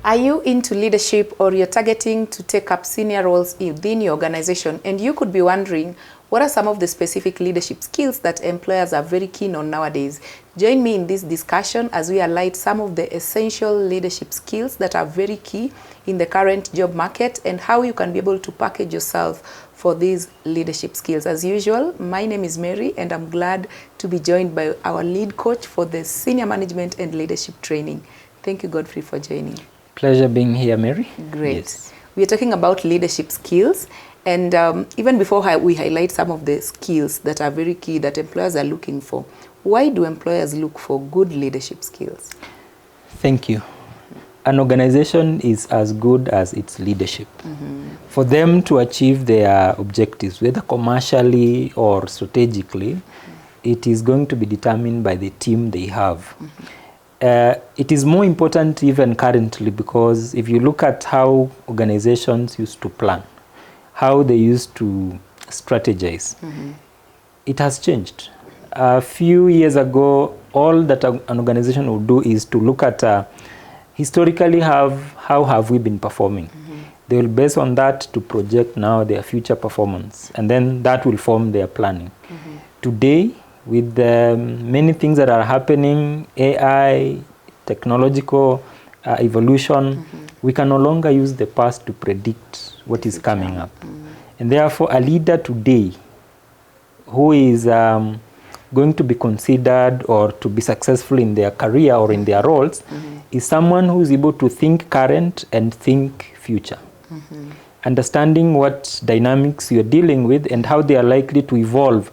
Are you into leadership or you're targeting to take up senior roles within your organization? And you could be wondering, what are some of the specific leadership skills that employers are very keen on nowadays? Join me in this discussion as we highlight some of the essential leadership skills that are very key in the current job market and how you can be able to package yourself for these leadership skills. As usual, my name is Mary and I'm glad to be joined by our lead coach for the Senior Management and Leadership Training. Thank you, Godfrey, for joining. Pleasure being here, Mary. Great. Yes. We are talking about leadership skills, and even before we highlight some of the skills that are very key that employers are looking for, why do employers look for good leadership skills? Thank you. An organization is as good as its leadership. For them to achieve their objectives, whether commercially or strategically, it is going to be determined by the team they have. It is more important even currently because if you look at how organizations used to plan, how they used to strategize, it has changed. A few years ago, all that an organization would do is to look at historically how have we been performing. They will base on that to project now their future performance, and then that will form their planning. Today, with many things that are happening, AI, technological evolution, we can no longer use the past to predict what is coming up. And therefore, a leader today who is going to be considered or to be successful in their career or in their roles is someone who is able to think current and think future. Understanding what dynamics you're dealing with and how they are likely to evolve,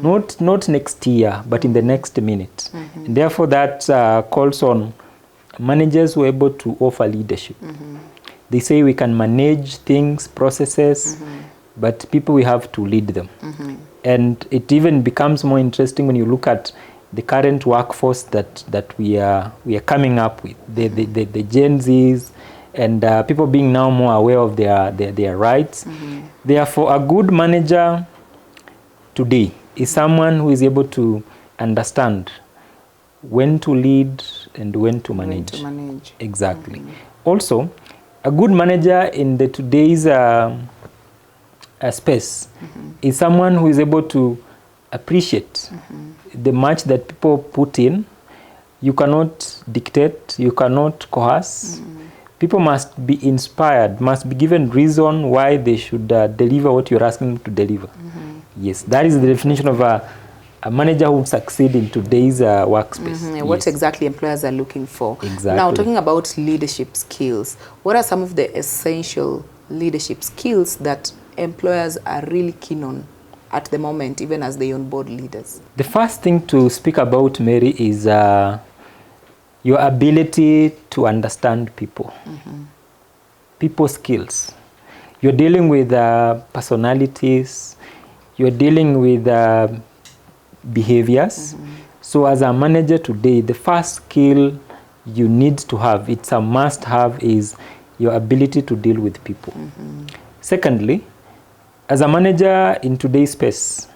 not next year, but in the next minute. And therefore, that calls on managers who are able to offer leadership. They say we can manage things, processes, but people, we have to lead them. And it even becomes more interesting when you look at the current workforce that we are coming up with, the Gen Zs, and people being now more aware of their rights. Therefore, a good manager today is someone who is able to understand when to lead and when to manage. Exactly. Also, a good manager in the today's space is someone who is able to appreciate the much that people put in. You cannot dictate, you cannot coerce. People must be inspired, must be given reason why they should deliver what you're asking them to deliver. Yes, that is the definition of a manager who would succeed in today's workspace. What exactly employers are looking for. Exactly. Now, talking about leadership skills, what are some of the essential leadership skills that employers are really keen on at the moment, even as they onboard leaders? The first thing to speak about, Mary, is your ability to understand people. People skills. You're dealing with personalities, you're dealing with behaviors. So as a manager today, the first skill you need to have, it's a must-have, is your ability to deal with people. Secondly, as a manager in today's space,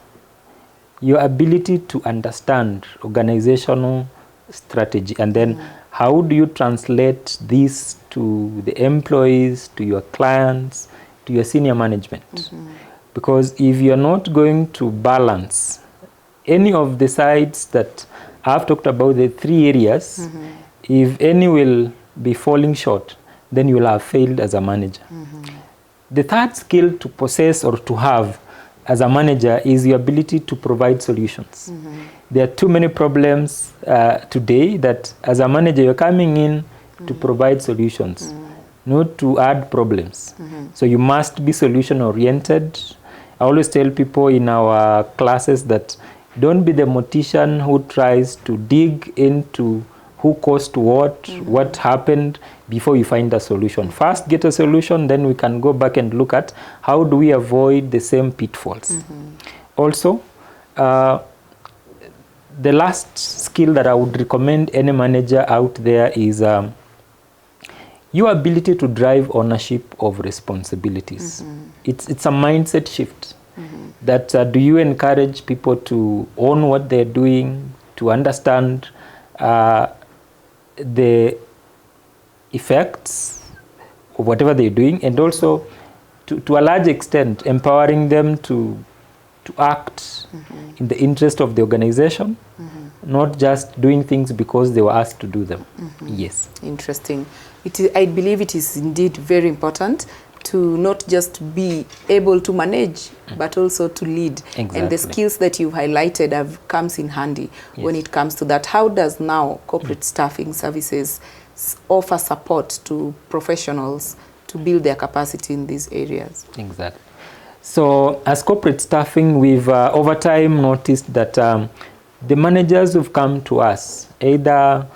your ability to understand organizational strategy, and then how do you translate this to the employees, to your clients, to your senior management. Because if you're not going to balance any of the sides that I've talked about, the three areas, if any will be falling short, then you will have failed as a manager. The third skill to possess or to have as a manager is your ability to provide solutions. There are too many problems today that as a manager you're coming in to provide solutions, not to add problems. So you must be solution oriented. I always tell people in our classes that don't be the mortician who tries to dig into who caused what happened before you find a solution. First get a solution, then we can go back and look at how do we avoid the same pitfalls. Also, the last skill that I would recommend any manager out there is your ability to drive ownership of responsibilities. It's a mindset shift. That do you encourage people to own what they're doing, to understand the effects whatever they're doing, and also to a large extent empowering them to act in the interest of the organization, not just doing things because they were asked to do them. Yes. Interesting. I believe it is indeed very important to not just be able to manage, but also to lead. Exactly. And the skills that you've highlighted comes in handy when it comes to that. How does now corporate staffing services offer support to professionals to build their capacity in these areas? Exactly. So as corporate staffing, we've over time noticed that the managers who've come to us either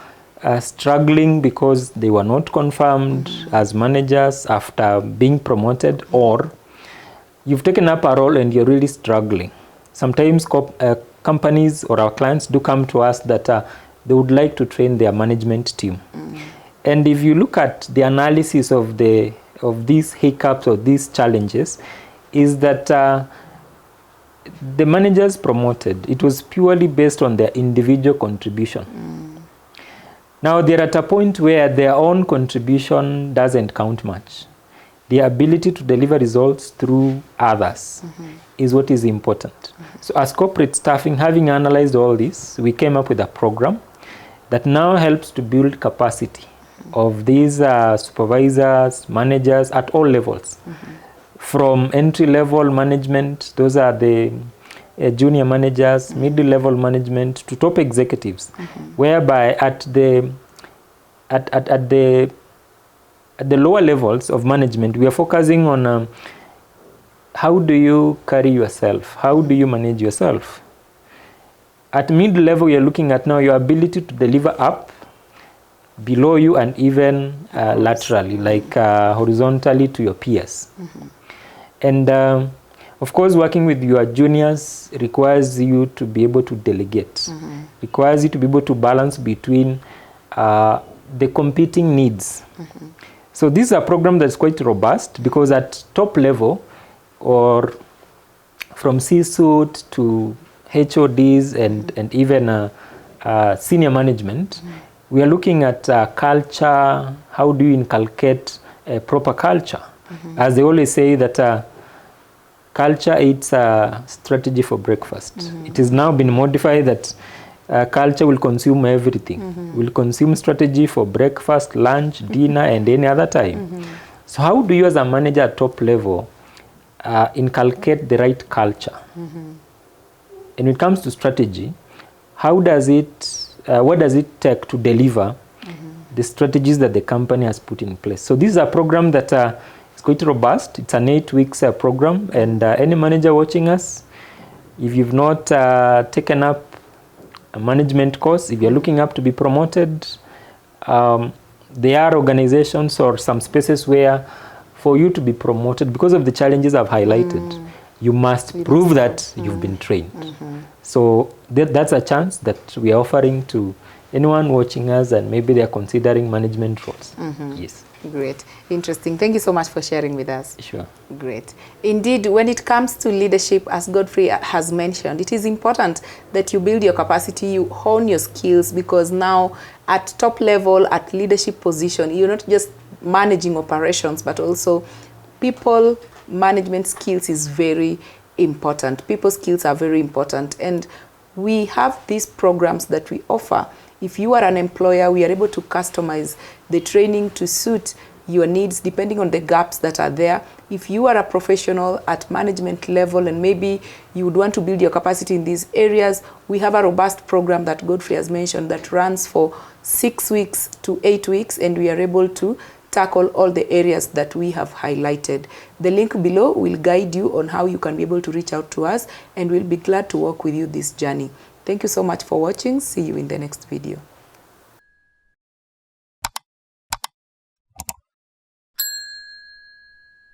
struggling because they were not confirmed as managers after being promoted, or you've taken up a role and you're really struggling. Sometimes companies or our clients do come to us that they would like to train their management team. And if you look at the analysis of these hiccups or these challenges, is that the managers promoted, it was purely based on their individual contribution. Now they're at a point where their own contribution doesn't count much. The ability to deliver results through others is what is important. So as corporate staffing, having analyzed all this, we came up with a program that now helps to build capacity of these supervisors, managers at all levels. From entry-level management, those are the junior managers, middle-level management, to top executives, whereby at the lower levels of management, we are focusing on how do you carry yourself, how do you manage yourself. At mid-level, you're looking at now your ability to deliver up, below you, and even laterally, like horizontally to your peers. And of course, working with your juniors requires you to be able to delegate, requires you to be able to balance between the competing needs. So this is a program that's quite robust, because at top level, or from C-suite to HODs and even senior management, we are looking at culture. How do you inculcate a proper culture? As they always say that culture eats a strategy for breakfast. It has now been modified that culture will consume everything. Will consume strategy for breakfast, lunch, dinner, and any other time. So how do you as a manager at top level inculcate the right culture? And when it comes to strategy, what does it take to deliver the strategies that the company has put in place? So this is a program that is quite robust. It's an 8 weeks program, and any manager watching us, if you've not taken up a management course, if you're looking up to be promoted, there are organizations or some spaces where for you to be promoted, because of the challenges I've highlighted, you must prove that you've been trained. So that's a chance that we are offering to anyone watching us, and maybe they are considering management roles. Yes. Great. Interesting. Thank you so much for sharing with us. Sure. Great. Indeed, when it comes to leadership, as Godfrey has mentioned, it is important that you build your capacity, you hone your skills, because now at top level, at leadership position, you're not just managing operations, but also people management skills is very important. People skills are very important. And we have these programs that we offer. If you are an employer, we are able to customize the training to suit your needs depending on the gaps that are there. If you are a professional at management level and maybe you would want to build your capacity in these areas, we have a robust program that Godfrey has mentioned that runs for 6 weeks to 8 weeks, and we are able to tackle all the areas that we have highlighted. The link below will guide you on how you can be able to reach out to us, and we'll be glad to work with you this journey. Thank you so much for watching. See you in the next video.